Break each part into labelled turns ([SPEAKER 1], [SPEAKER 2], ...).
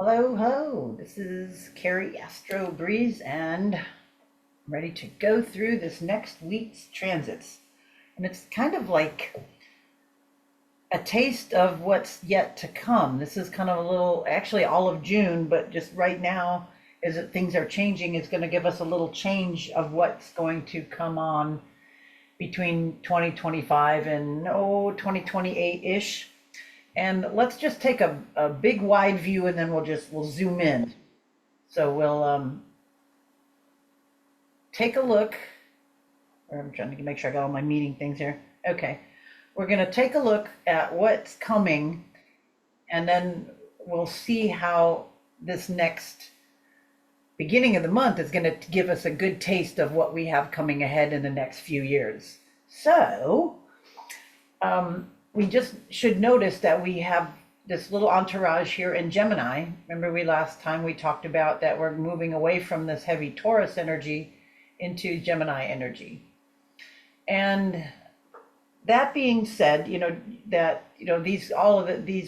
[SPEAKER 1] Hello, hello. This is Carrie Astro Breeze, and I'm ready to go through this next week's transits. And it's kind of like a taste of what's yet to come. This is kind of a little, actually, all of June, but just right now, as things are changing, it's going to give us a little change of what's going to come on between 2025 and 2028-ish. And let's just take a big wide view, and then we'll zoom in. So we'll take a look. I'm trying to make sure I got all my meeting things here. Okay, we're going to take a look at what's coming, and then we'll see how this next beginning of the month is going to give us a good taste of what we have coming ahead in the next few years. So we just should notice that we have this little entourage here in Gemini. Remember last time we talked about that we're moving away from this heavy Taurus energy into Gemini energy. And that being said, these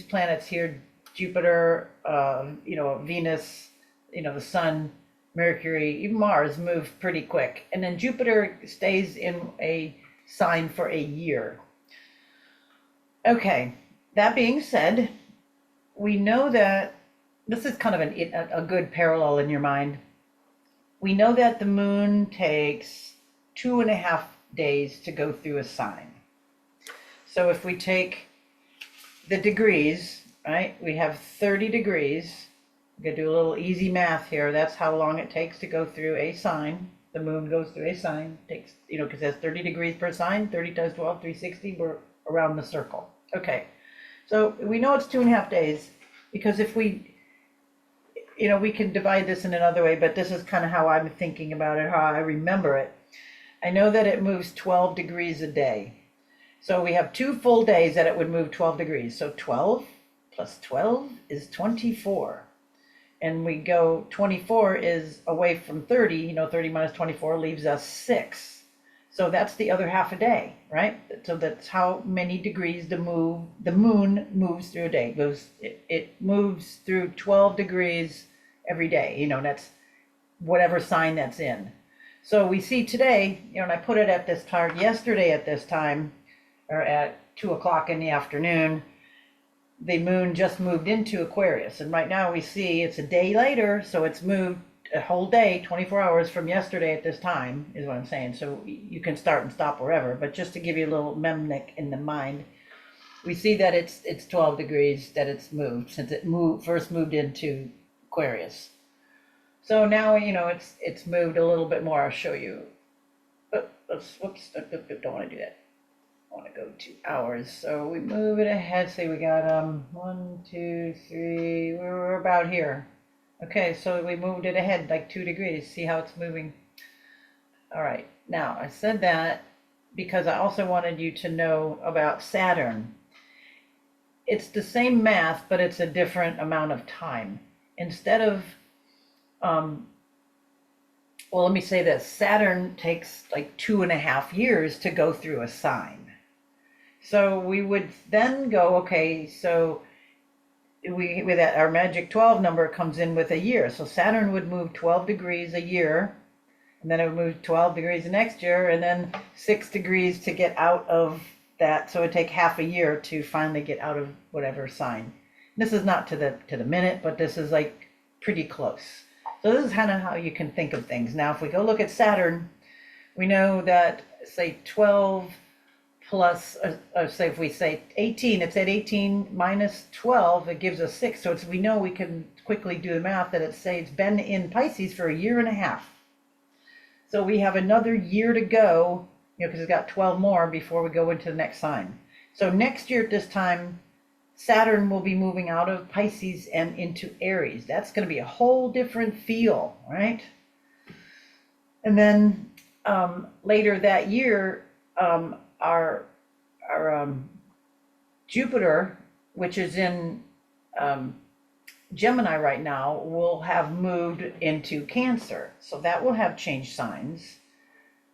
[SPEAKER 1] planets here, Jupiter, Venus, the Sun, Mercury, even Mars move pretty quick. And then Jupiter stays in a sign for a year. Okay, that being said, we know that this is kind of a good parallel in your mind. We know that the moon takes 2.5 days to go through a sign. So if we take the degrees, right, we have 30 degrees. We're going to do a little easy math here. That's how long it takes to go through a sign. The moon goes through a sign. Takes, because it has 30 degrees per sign, 30 times 12, 360, we're around the circle. Okay, so we know it's 2.5 days, because if we can divide this in another way, but this is kind of how I'm thinking about it, how I remember it. I know that it moves 12 degrees a day. So we have 2 full days that it would move 12 degrees. So 12 plus 12 is 24. And we go 24 is away from 30, 30 minus 24 leaves us 6. So that's the other half a day, right? So that's how many degrees the moon moves through a day. It moves through 12 degrees every day. That's whatever sign that's in. So we see today, and I put it at this time, yesterday at this time, or at 2:00 in the afternoon, the moon just moved into Aquarius. And right now we see it's a day later, so it's moved a whole day, 24 hours from yesterday at this time, is what I'm saying. So you can start and stop wherever, but just to give you a little memnic in the mind, we see that it's 12 degrees that it's moved since it first moved into Aquarius. So now, it's moved a little bit more. I'll show you. Whoops, don't want to do that. I want to go to hours. So we move it ahead. Say we got 1, 2, 3. We're about here. Okay, so we moved it ahead like 2 degrees. See how it's moving? All right. Now, I said that because I also wanted you to know about Saturn. It's the same math, but it's a different amount of time. Instead of, let me say this. Saturn takes like 2.5 years to go through a sign. So we would then go, okay, so with that, our magic 12 number comes in with a year. So Saturn would move 12 degrees a year, and then it would move 12 degrees the next year, and then 6 degrees to get out of that. So it would take half a year to finally get out of whatever sign. This is not to the minute, but this is like pretty close. So this is kind of how you can think of things. Now, if we go look at Saturn, we know that, say, 12 plus, say if we say 18, it's at 18 minus 12, it gives us 6. So we know we can quickly do the math that it's been in Pisces for 1.5 years. So we have another year to go, because it's got 12 more before we go into the next sign. So next year at this time, Saturn will be moving out of Pisces and into Aries. That's going to be a whole different feel, right? And then later that year, our Jupiter, which is in Gemini right now, will have moved into Cancer. So that will have changed signs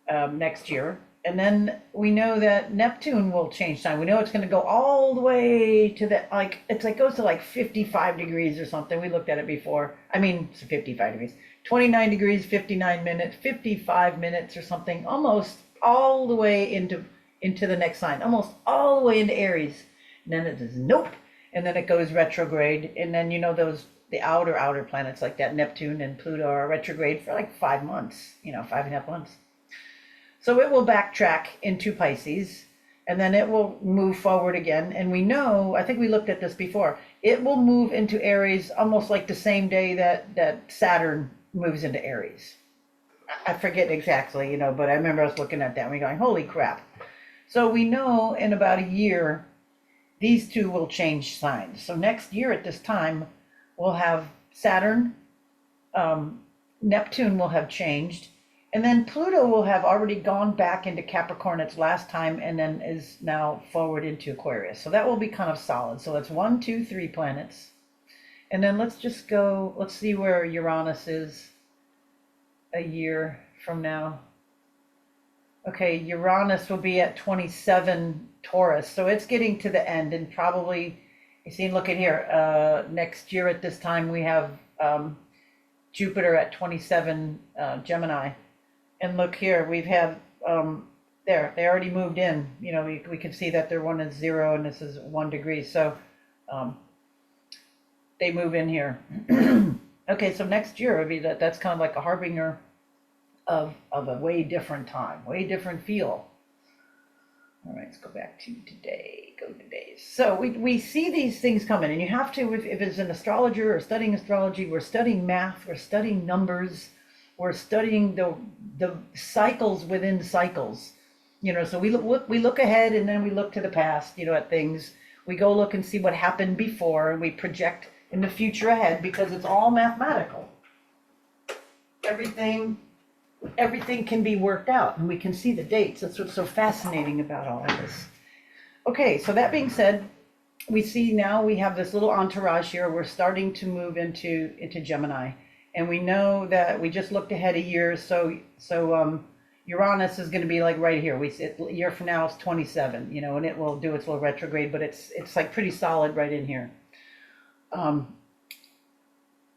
[SPEAKER 1] next year. And then we know that Neptune will change sign. We know it's going to go all the way to the, like, it's like goes to like 55 degrees or something. We looked at it before. I mean, it's 55 degrees, 29 degrees, 59 minutes, 55 minutes or something, almost all the way into the next sign, almost all the way into Aries. And then it says, nope. And then it goes retrograde. And then, the outer planets like that, Neptune and Pluto, are retrograde for like 5 months, 5.5 months. So it will backtrack into Pisces, and then it will move forward again. And we know, I think we looked at this before, it will move into Aries almost like the same day that Saturn moves into Aries. I forget exactly, but I remember us looking at that and we going, holy crap. So we know in about a year, these two will change signs. So next year at this time, we'll have Saturn, Neptune will have changed, and then Pluto will have already gone back into Capricorn its last time and then is now forward into Aquarius. So that will be kind of solid. So that's 1, 2, 3 planets. And then let's see where Uranus is a year from now. Okay, Uranus will be at 27 Taurus. So it's getting to the end, and probably, you see, look at here, next year at this time we have Jupiter at 27 Gemini. And look here, we've had, they already moved in. We can see that their one is 0 and this is 1 degree. So they move in here. Okay, so next year would be that's kind of like a harbinger of a way different time, way different feel. All right, let's go back to today. Go to days. So we see these things coming, and you have to, if it's an astrologer or studying astrology, we're studying math, we're studying numbers, we're studying the cycles within cycles. So we look ahead, and then we look to the past, at things. We go look and see what happened before, and we project in the future ahead, because it's all mathematical. Everything can be worked out, and we can see the dates. That's what's so fascinating about all of this. Okay, so that being said, we see now we have this little entourage here. We're starting to move into Gemini, and we know that we just looked ahead a year. So Uranus is going to be like right here. A year from now it's 27, and it will do its little retrograde, but it's like pretty solid right in here.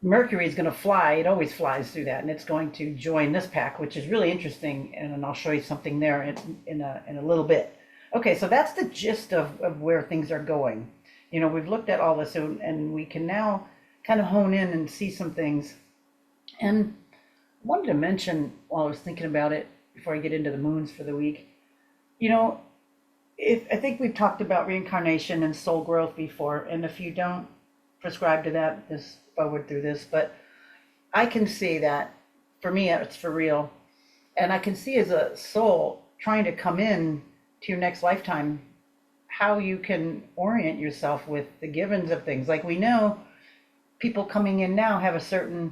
[SPEAKER 1] Mercury is going to fly. It always flies through that, and it's going to join this pack, which is really interesting, and I'll show you something there in a little bit. Okay, so that's the gist of where things are going. We've looked at all this, and we can now kind of hone in and see some things. And I wanted to mention, while I was thinking about it, before I get into the moons for the week, I think we've talked about reincarnation and soul growth before, and if you don't prescribe to that, just forward through this, but I can see that for me it's for real, and I can see as a soul trying to come in to your next lifetime how you can orient yourself with the givens of things. Like, we know people coming in now have a certain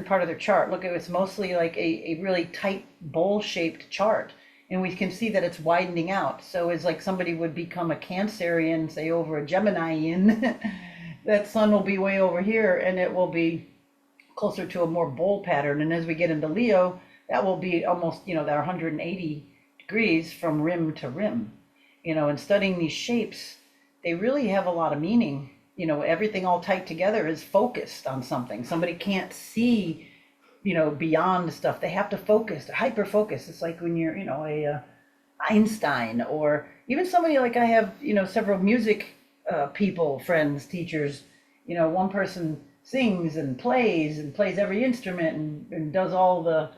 [SPEAKER 1] part of their chart. Look, it's mostly like a really tight bowl-shaped chart, and we can see that it's widening out. So it's like somebody would become a Cancerian, say, over a Geminian. That sun will be way over here, and it will be closer to a more bowl pattern. And as we get into Leo, that will be almost, that 180 degrees from rim to rim. And studying these shapes, they really have a lot of meaning. Everything all tight together is focused on something. Somebody can't see, beyond stuff. They have to focus, hyper focus. It's like when you're, a Einstein, or even somebody like I have, several music people, friends, teachers. One person sings and plays every instrument and does all the,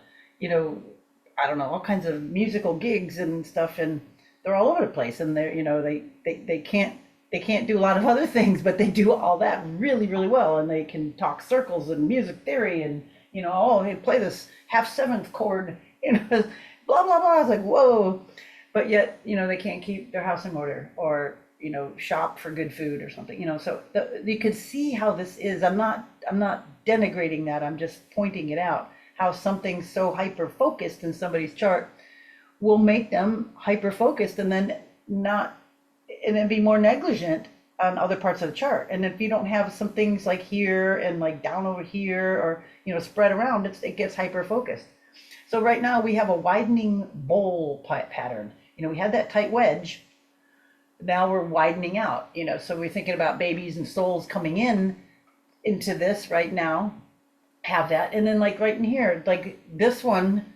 [SPEAKER 1] I don't know, all kinds of musical gigs and stuff, and they're all over the place, and they're, they can't do a lot of other things, but they do all that really, really well, and they can talk circles and music theory, and they play this half seventh chord, blah blah blah. I was like, whoa, but yet they can't keep their house in order, or shop for good food or something. So you can see how this is. I'm not denigrating that. I'm just pointing it out, how something so hyper focused in somebody's chart will make them hyper focused, and then be more negligent on other parts of the chart. And if you don't have some things like here and like down over here, or spread around, it gets hyper focused. So right now we have a widening bowl pattern. We had that tight wedge. Now we're widening out, so we're thinking about babies and souls coming into this right now, have that. And then like right in here, like this one,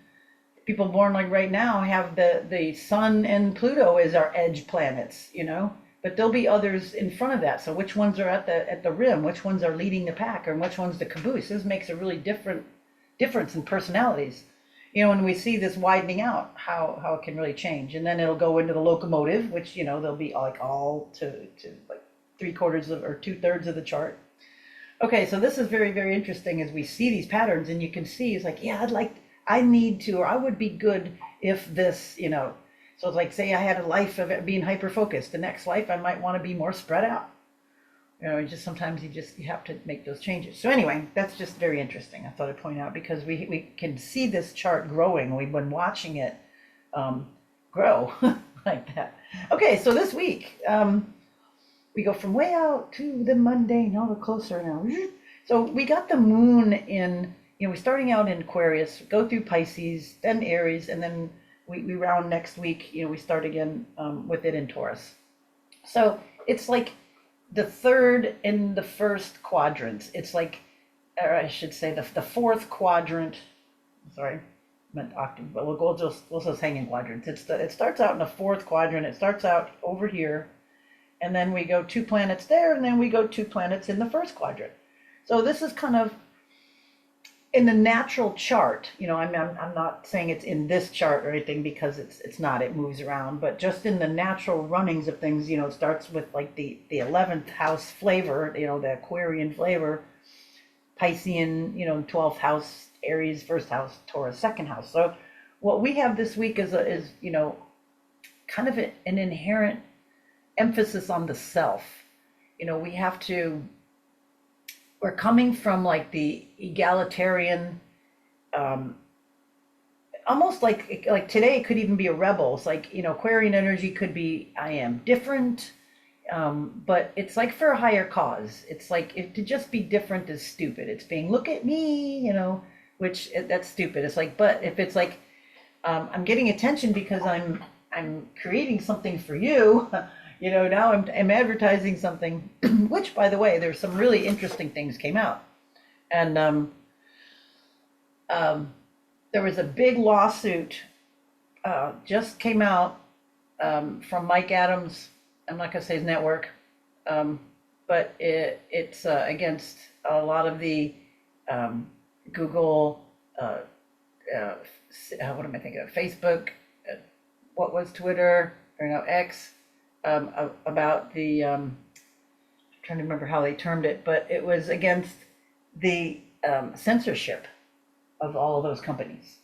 [SPEAKER 1] people born like right now have the sun and Pluto as our edge planets, but there'll be others in front of that. So which ones are at the rim, which ones are leading the pack, or which one's the caboose? This makes a really difference in personalities. When we see this widening out, how it can really change. And then it'll go into the locomotive, which, there'll be like all to like 3/4 or 2/3 of the chart. Okay, so this is very, very interesting as we see these patterns, and you can see it's like, yeah, I need to, or I would be good if this, so it's like, say I had a life of being hyper focused. The next life I might want to be more spread out. Just sometimes you have to make those changes. So anyway, that's just very interesting. I thought I'd point out because we can see this chart growing. We've been watching it grow like that. Okay, so this week we go from way out to the mundane. Now we're closer now. So we got the moon in. We're starting out in Aquarius, go through Pisces, then Aries, and then we round next week. We start again with it in Taurus. So it's like the third and the first quadrants. It's like, or I should say the fourth quadrant. Sorry, meant octave, but we'll just hang in quadrants. It starts out in the fourth quadrant. It starts out over here, and then we go 2 planets there, and then we go 2 planets in the first quadrant. So this is kind of in the natural chart. I'm not saying it's in this chart or anything, because it's not. It moves around, but just in the natural runnings of things, it starts with like the 11th house flavor, the Aquarian flavor, Piscean, 12th house, Aries, first house, Taurus, second house. So what we have this week is kind of an inherent emphasis on the self. We're coming from like the egalitarian, almost like today it could even be a rebel. It's like, Aquarian energy could be, I am different, but it's like for a higher cause. It's like to just be different is stupid. It's being, look at me, which that's stupid. It's like, but if it's like, I'm getting attention because I'm creating something for you. Now I'm advertising something, which, by the way, there's some really interesting things came out. And there was a big lawsuit just came out from Mike Adams. I'm not going to say his network, but it's against a lot of the Google, what am I thinking of? Facebook, what was Twitter, or now X, about the, I'm trying to remember how they termed it, but it was against the censorship of all of those companies.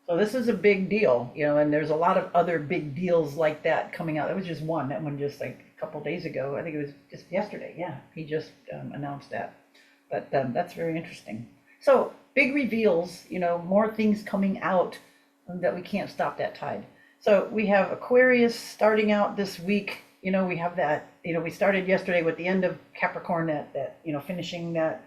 [SPEAKER 1] So this is a big deal, and there's a lot of other big deals like that coming out. That was just one, that one just like a couple days ago. I think it was just yesterday. Yeah, he just announced that. But that's very interesting. So big reveals, more things coming out that we can't stop that tide. So we have Aquarius starting out this week. We have that, we started yesterday with the end of Capricorn, that finishing that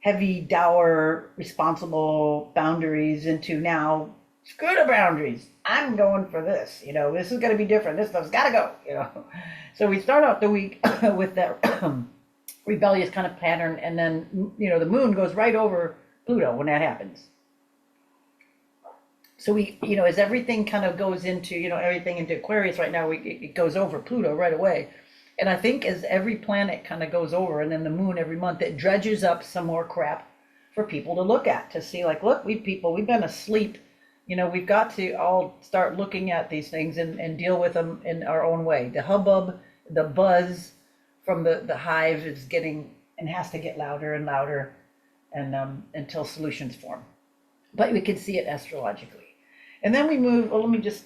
[SPEAKER 1] heavy, dour, responsible boundaries into now, screw the boundaries. I'm going for this. This is going to be different. This stuff's got to go, So we start out the week with that rebellious kind of pattern. And then, the moon goes right over Pluto when that happens. So we, as everything kind of goes into, everything into Aquarius right now, it goes over Pluto right away. And I think as every planet kind of goes over, and then the moon every month, it dredges up some more crap for people to look at, to see like, look, we've been asleep. We've got to all start looking at these things and deal with them in our own way. The hubbub, the buzz from the hive is getting, and has to get louder and louder, and until solutions form. But we can see it astrologically. And then we move, well, let me just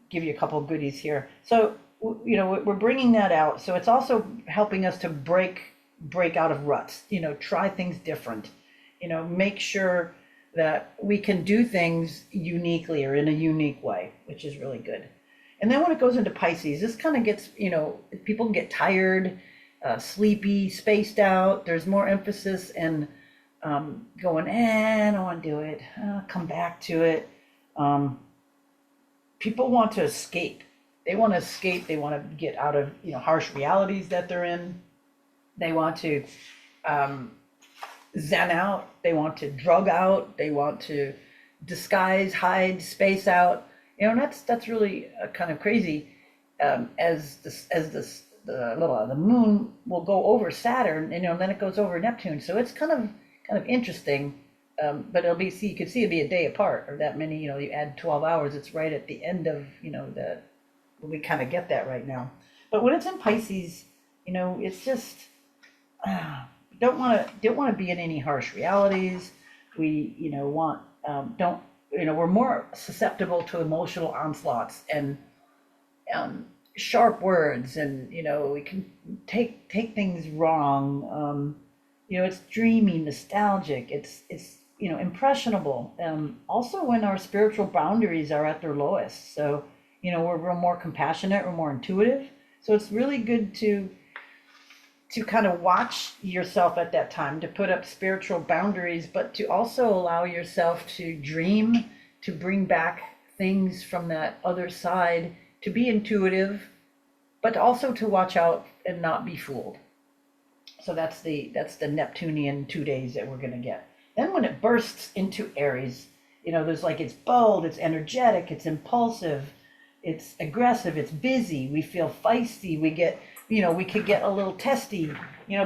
[SPEAKER 1] give you a couple of goodies here. So, we're bringing that out. So it's also helping us to break out of ruts, try things different, make sure that we can do things uniquely or in a unique way, which is really good. And then when it goes into Pisces, this kind of gets, people can get tired, sleepy, spaced out. There's more emphasis in going, I don't want to do it. I'll come back to it. Um, People want to escape. They want to escape. They want to get out of, harsh realities that they're in. They want to um, zen out. They want to drug out. They want to disguise, hide, space out. And that's really kind of crazy. The moon will go over Saturn, and then it goes over Neptune. So it's kind of interesting. But you can see it'll be a day apart, or that many. You add 12 hours. It's right at the end of that. We kind of get that right now. But when it's in Pisces, it's just don't want to be in any harsh realities. We want don't we're more susceptible to emotional onslaughts and sharp words, and we can take things wrong. It's dreamy, nostalgic. It's impressionable. Also, when our spiritual boundaries are at their lowest, so we're more compassionate, we're more intuitive. So it's really good to kind of watch yourself at that time, to put up spiritual boundaries, but to also allow yourself to dream, to bring back things from that other side, to be intuitive, but also to watch out and not be fooled. So that's the Neptunian 2 days that we're going to get. Then when it bursts into Aries, there's it's bold, it's energetic, it's impulsive, it's aggressive, it's busy, we feel feisty, we could get a little testy,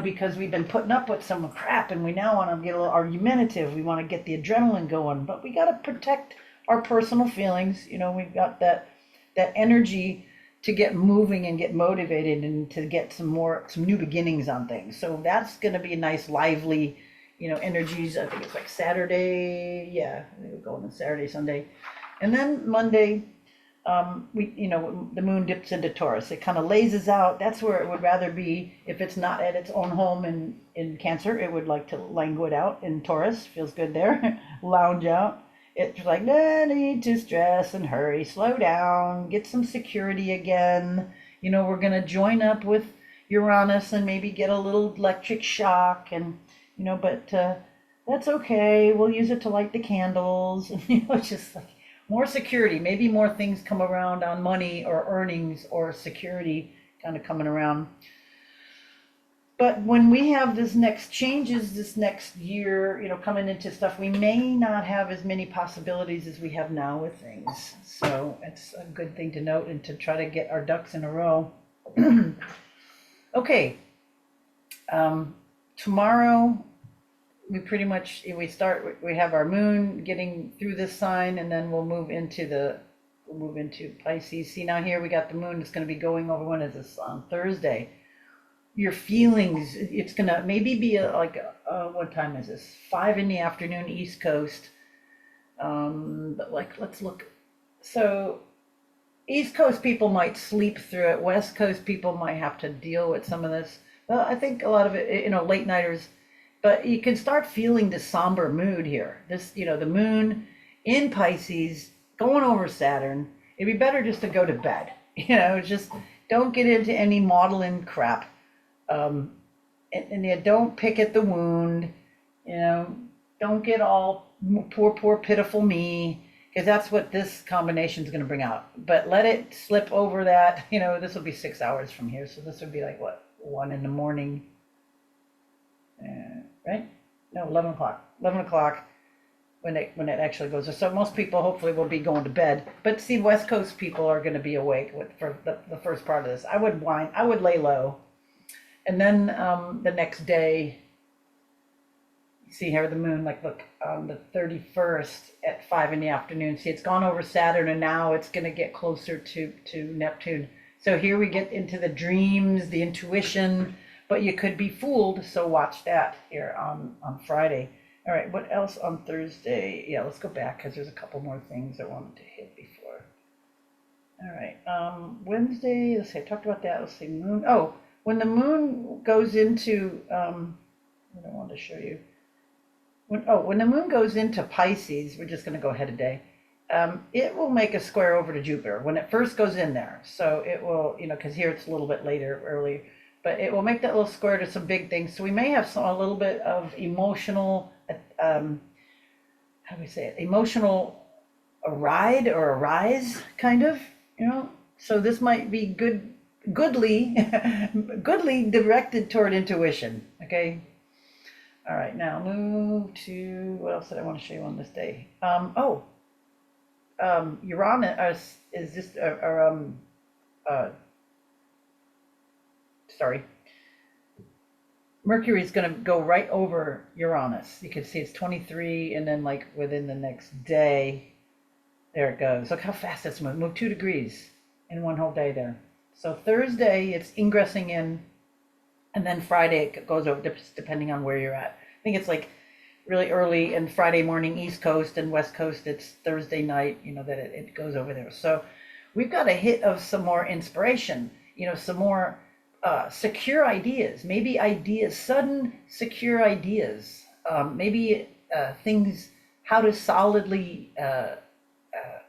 [SPEAKER 1] because we've been putting up with some crap, and we now want to get a little argumentative. We want to get the adrenaline going, but we got to protect our personal feelings. We've got that energy to get moving and get motivated and to get some new beginnings on things. So that's going to be a nice, lively, energies. I think it's like Saturday. Yeah, we're going on Saturday, Sunday, and then Monday. The moon dips into Taurus. It kind of lazes out. That's where it would rather be. If it's not at its own home in Cancer, it would like to languid out in Taurus. Feels good there. Lounge out. It's like, no need to stress and hurry. Slow down. Get some security again. We're going to join up with Uranus and maybe get a little electric shock. And, but that's okay. We'll use it to light the candles. Just like, more security, maybe more things come around on money or earnings or security kind of coming around. But when we have this next year, coming into stuff, we may not have as many possibilities as we have now with things. So it's a good thing to note and to try to get our ducks in a row. Okay. Tomorrow, we have our moon getting through this sign, and then we'll move into Pisces. See, now here we got the moon. It's going to be going over, when is this, on Thursday. Your feelings, it's going to maybe be what time is this? 5 p.m. East Coast. But let's look. So East Coast people might sleep through it. West Coast people might have to deal with some of this. Well, I think a lot of it, late nighters. But you can start feeling the somber mood here. The moon in Pisces going over Saturn. It'd be better just to go to bed. Just don't get into any maudlin crap. And you don't pick at the wound. Don't get all poor, pitiful me, because that's what this combination is going to bring out. But let it slip over that. This will be 6 hours from here. So this would be 1 a.m. Right? No, 11 o'clock. 11 o'clock when it actually goes. So most people hopefully will be going to bed. But see, West Coast people are going to be awake for the first part of this. I would lay low. And then the next day, see here the moon, look, on the 31st at 5 p.m. See, it's gone over Saturn, and now it's going to get closer to Neptune. So here we get into the dreams, the intuition, but you could be fooled, so watch that here on Friday. All right, what else on Thursday? Yeah, let's go back, because there's a couple more things I wanted to hit before. All right, Wednesday, let's see, I talked about that. Let's see, moon. Oh, when the moon goes into, what I wanted to show you. When the moon goes into Pisces, we're just going to go ahead a day. It will make a square over to Jupiter when it first goes in there. So it will, because here it's a little bit early, but it will make that little square to some big things. So we may have a little bit of emotional how do we say it, emotional, a ride or a rise, kind of, you know? So this might be goodly, goodly directed toward intuition, okay? All right, now move to, what else did I want to show you on this day? Uranus is just, uh, sorry, Mercury is going to go right over Uranus. You can see it's 23, and then like within the next day, there it goes. Look how fast it's moved. Moved 2 degrees in one whole day there. So Thursday, it's ingressing in, and then Friday it goes over, depending on where you're at. I think it's like really early, and Friday morning East Coast, and West Coast it's Thursday night, you know, that it goes over there. So we've got a hit of some more inspiration, you know, some more secure ideas, maybe ideas, sudden secure ideas, maybe things, how to solidly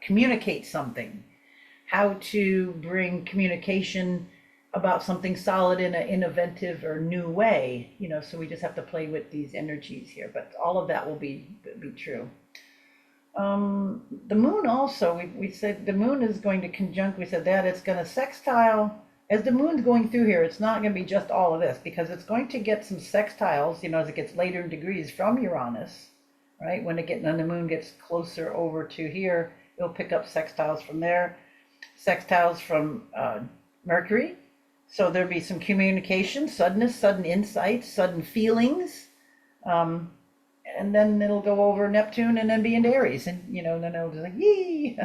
[SPEAKER 1] communicate something, how to bring communication about something solid in an innovative or new way, you know, so we just have to play with these energies here, but all of that will be true. The moon also, we said the moon is going to conjunct, we said that it's going to sextile. As the moon's going through here, it's not going to be just all of this, because it's going to get some sextiles, you know, as it gets later in degrees from Uranus, right? When the moon gets closer over to here, it'll pick up sextiles from there, sextiles from Mercury. So there'll be some communication, suddenness, sudden insights, sudden feelings, and then it'll go over Neptune and then be into Aries, and you know, then it'll just like yee.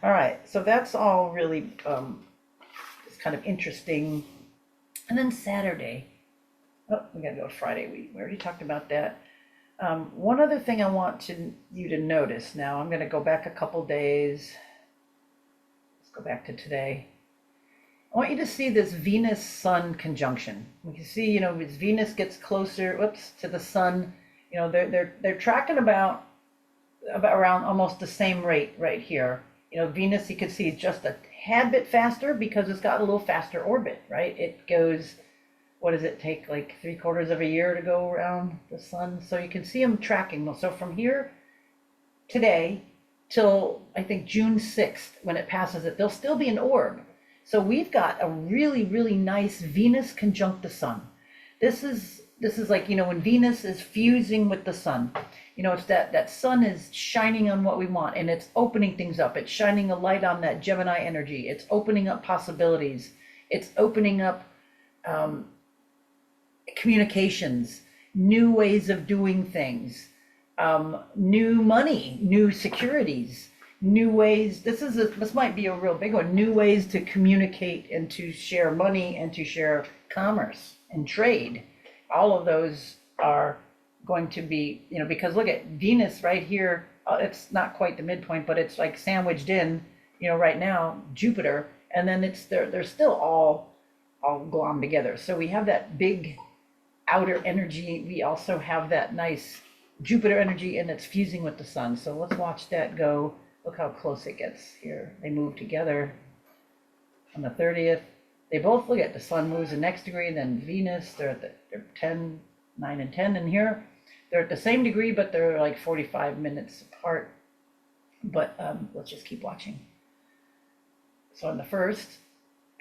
[SPEAKER 1] All right, so that's all really kind of interesting. And then Saturday, oh, we gotta go to Friday. We already talked about that. One other thing I want you to notice now, I'm gonna go back a couple days. Let's go back to today. I want you to see this Venus-Sun conjunction. We can see, you know, as Venus gets closer, to the Sun, you know, they're tracking about around almost the same rate right here. You know, Venus, you can see, is just a tad bit faster because it's got a little faster orbit, right? It goes, what does it take, like 3/4 of a year to go around the Sun? So you can see them tracking. So from here today till I think June 6th, when it passes it, there'll still be an orb. So we've got a really, really nice Venus conjunct the Sun. This is like, you know, when Venus is fusing with the Sun, you know, it's that Sun is shining on what we want, and it's opening things up. It's shining a light on that Gemini energy. It's opening up possibilities. It's opening up communications, new ways of doing things, new money, new securities, new ways. This might be a real big one. New ways to communicate and to share money and to share commerce and trade. All of those are going to be, you know, because look at Venus right here. It's not quite the midpoint, but it's like sandwiched in, you know, right now, Jupiter, and then they're still all glommed together. So we have that big outer energy. We also have that nice Jupiter energy, and it's fusing with the Sun. So let's watch that go. Look how close it gets here. They move together on the 30th. They both, look at the Sun moves the next degree, and then Venus, they're 10, 9 and 10 in here. They're at the same degree, but they're like 45 minutes apart. But let's just keep watching. So on the first,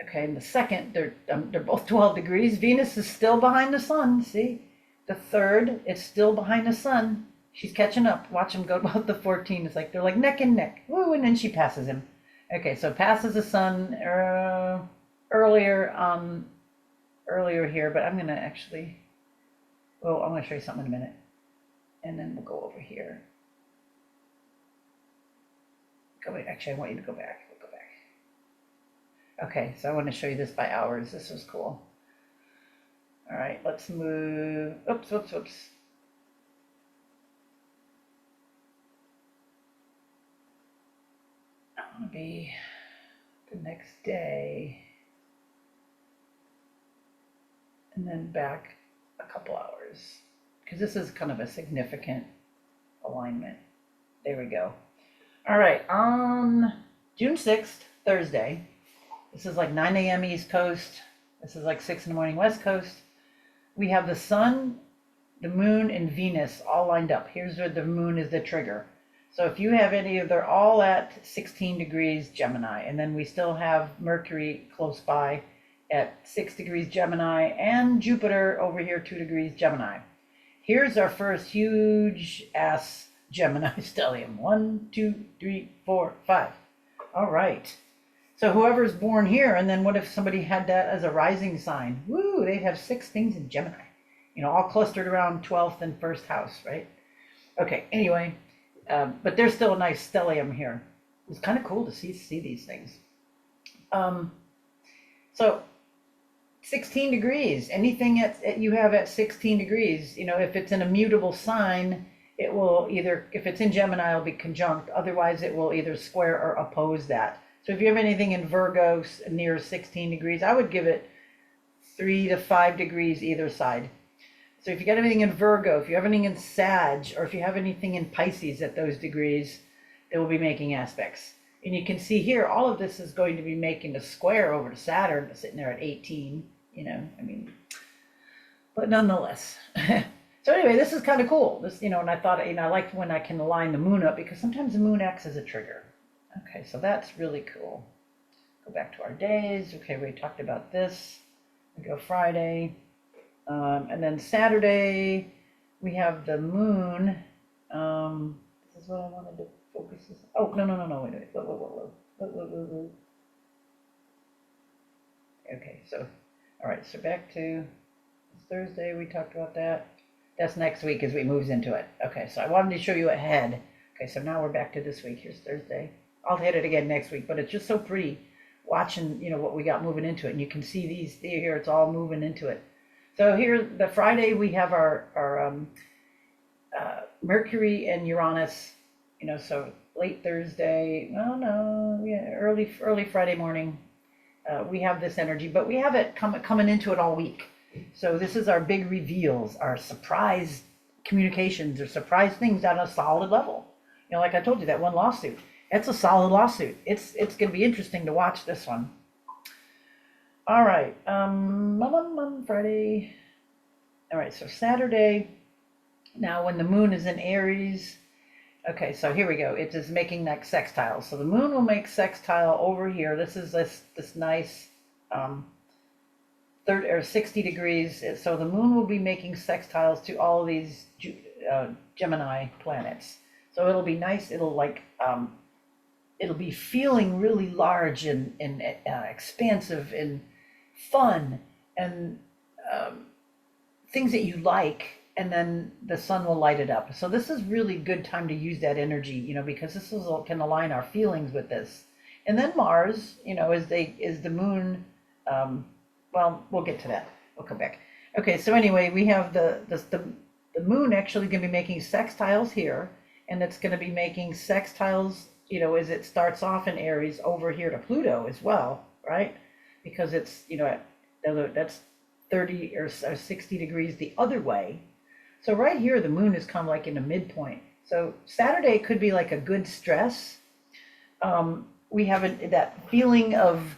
[SPEAKER 1] okay, and the second, they're both 12 degrees. Venus is still behind the Sun, see? The third, it's still behind the Sun. She's catching up. Watch them go about the 14. It's like they're like neck and neck. Woo, and then she passes him. Okay, so passes the Sun earlier here, but I'm gonna actually, well, I'm gonna show you something in a minute, and then we'll go over here. Actually, I want you to go back. We'll go back. Okay, so I want to show you this by hours. This was cool. All right, let's move. Oops. I want to be the next day, and then back a couple hours, because this is kind of a significant alignment. There we go. All right, on June 6th, Thursday, this is like 9 a.m. East Coast. This is like 6 in the morning West Coast. We have the Sun the moon and Venus all lined up. Here's where the moon is the trigger. So if you have any of, they're all at 16 degrees Gemini, and then we still have Mercury close by at 6 degrees Gemini, and Jupiter over here 2 degrees Gemini. Here's our first huge ass Gemini stellium. 1, 2, 3, 4, 5. All right. So whoever's born here, and then what if somebody had that as a rising sign? Woo, they'd have 6 things in Gemini, all clustered around 12th and 1st house, right? Okay, anyway, but there's still a nice stellium here. It's kind of cool to see these things. So 16 degrees, anything you have at 16 degrees, if it's an immutable sign, it will either, if it's in Gemini, it'll be conjunct. Otherwise, it will either square or oppose that. So if you have anything in Virgo near 16 degrees, I would give it 3 to 5 degrees either side. So if you got anything in Virgo, if you have anything in Sag, or if you have anything in Pisces at those degrees, they will be making aspects. And you can see here, all of this is going to be making a square over to Saturn, sitting there at 18, but nonetheless. So anyway, this is kind of cool. This, and I thought, I liked when I can align the moon up, because sometimes the moon acts as a trigger. Okay, so that's really cool. Go back to our days. Okay, we talked about this. We go Friday. And then Saturday, we have the moon. This is what I wanted to focus this. Oh, no, wait. Whoa. Okay, so, all right, so back to Thursday, we talked about that. That's next week as we moves into it. Okay, so I wanted to show you ahead. Okay, so now we're back to this week. Here's Thursday. I'll hit it again next week, but it's just so pretty watching, what we got moving into it. And you can see these here, it's all moving into it. So here, the Friday, we have our Mercury and Uranus, so late Thursday, early Friday morning, we have this energy, but we have it coming into it all week. So this is our big reveals, our surprise communications or surprise things on a solid level. Like I told you, that one lawsuit, it's a solid lawsuit. It's going to be interesting to watch this one. All right, Friday. All right, so Saturday, now when the moon is in Aries, okay, so here we go. It is making that sextile. So the moon will make sextile over here. This is this nice 60 degrees. So the moon will be making sextiles to all of these Gemini planets. So it'll be nice. It'll it'll be feeling really large and expansive and fun and things that you like, and then the sun will light it up. So this is really good time to use that energy, because this can align our feelings with this. And then Mars, is the moon. Well, we'll get to that. We'll come back. Okay, so anyway, we have the moon actually going to be making sextiles here, and it's going to be making sextiles, as it starts off in Aries over here to Pluto as well, right? Because it's, that's 30 or 60 degrees the other way. So right here, the moon is kind of like in a midpoint. So Saturday could be like a good stress. We have that feeling of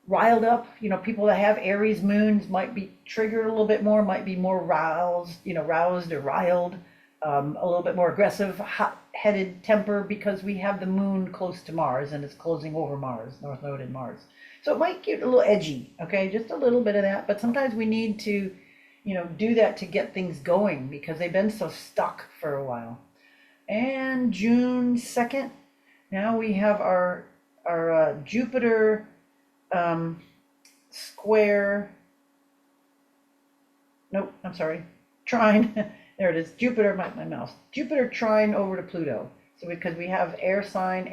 [SPEAKER 1] riled up, people that have Aries moons might be triggered a little bit more, might be more roused or riled, a little bit more aggressive, hot-headed temper, because we have the moon close to Mars and it's closing over Mars, North Node in Mars. So it might get a little edgy, okay, just a little bit of that. But sometimes we need to, do that to get things going, because they've been so stuck for a while. And June 2nd, now we have our Jupiter square, trine. There it is, Jupiter, my mouse. Jupiter trine over to Pluto. So because we have air sign.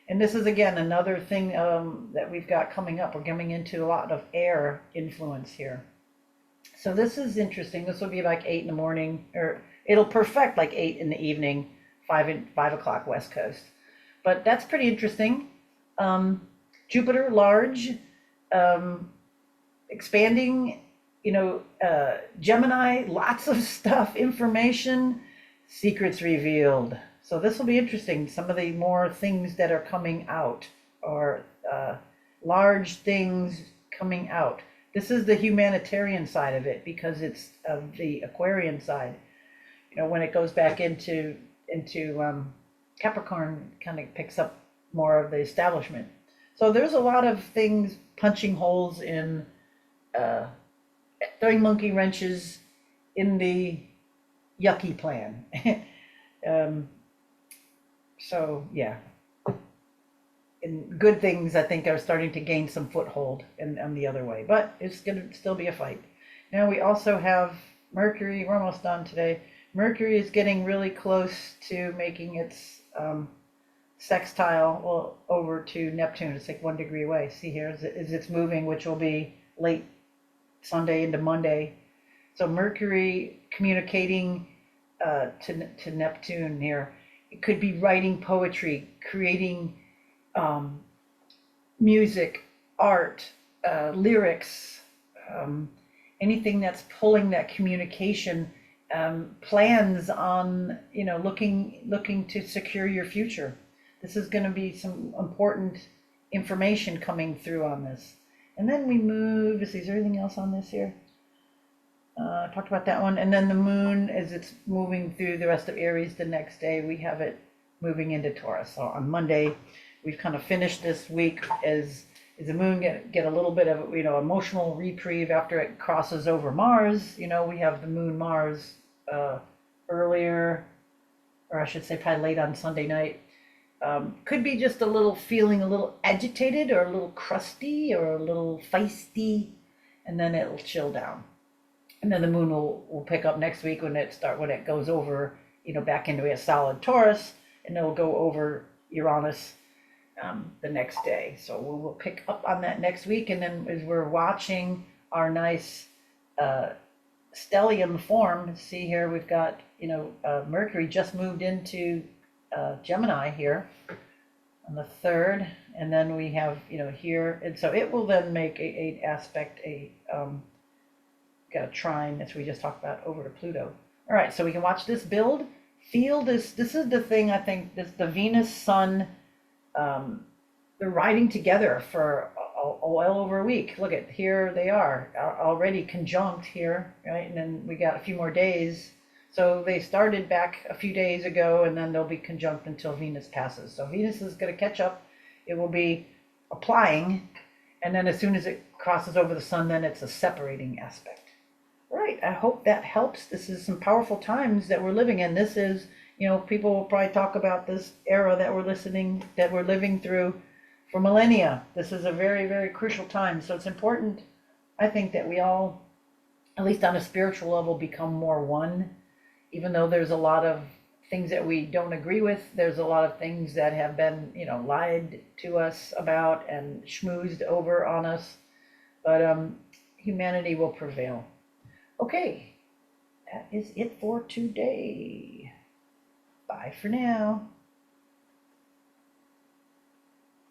[SPEAKER 1] And this is, again, another thing that we've got coming up. We're coming into a lot of air influence here. So this is interesting. This will be like 8 in the morning, or it'll perfect like 8 in the evening, 5 o'clock West Coast. But that's pretty interesting. Jupiter, large, expanding, Gemini, lots of stuff, information, secrets revealed. So this will be interesting. Some of the more things that are coming out, or large things coming out. This is the humanitarian side of it because it's of the Aquarian side. You know, when it goes back into Capricorn, kind of picks up more of the establishment. So there's a lot of things punching holes in, uh, throwing monkey wrenches in the yucky plan. um, so yeah, and good things I think are starting to gain some foothold in the other way, but it's going to still be a fight. Now we also have Mercury. We're almost done today. Mercury is getting really close to making its sextile over to Neptune. It's like 1 degree away. See here, as it's moving, which will be late Sunday into Monday. So Mercury communicating to Neptune here. It could be writing poetry, creating music, art, lyrics, anything that's pulling that communication, plans on, you know, looking to secure your future. This is going to be some important information coming through on this. And then we move, is there anything else on this here? Talked about that one. And then the moon, as it's moving through the rest of Aries, the next day we have it moving into Taurus. So on Monday, we've kind of finished this week as the moon get a little bit of, you know, emotional reprieve after it crosses over Mars. You know, we have the moon Mars earlier, or I should say probably late on Sunday night. Could be just a little feeling a little agitated or a little crusty or a little feisty, and then it'll chill down. And then the moon will pick up next week when it goes over, you know, back into a solid Taurus, and it'll go over Uranus the next day. So we'll pick up on that next week. And then as we're watching our nice stellium form, see here we've got, you know, Mercury just moved into Gemini here on the 3rd, and then we have, you know, here, and so it will then make a aspect, got a trine, as we just talked about, over to Pluto. All right, so we can watch this build, feel this. This is the thing, I think, this the Venus Sun, they're riding together for well over a week. Look at here, they are already conjunct here, right? And then we got a few more days. So they started back a few days ago, and then they'll be conjunct until Venus passes. So Venus is going to catch up. It will be applying, and then as soon as it crosses over the sun, then it's a separating aspect. All right, I hope that helps. This is some powerful times that we're living in. This is, you know, people will probably talk about this era that we're living through for millennia. This is a very, very crucial time. So it's important, I think, that we all, at least on a spiritual level, become more one. Even though there's a lot of things that we don't agree with, there's a lot of things that have been, you know, lied to us about and schmoozed over on us, but humanity will prevail. Okay, that is it for today. Bye for now.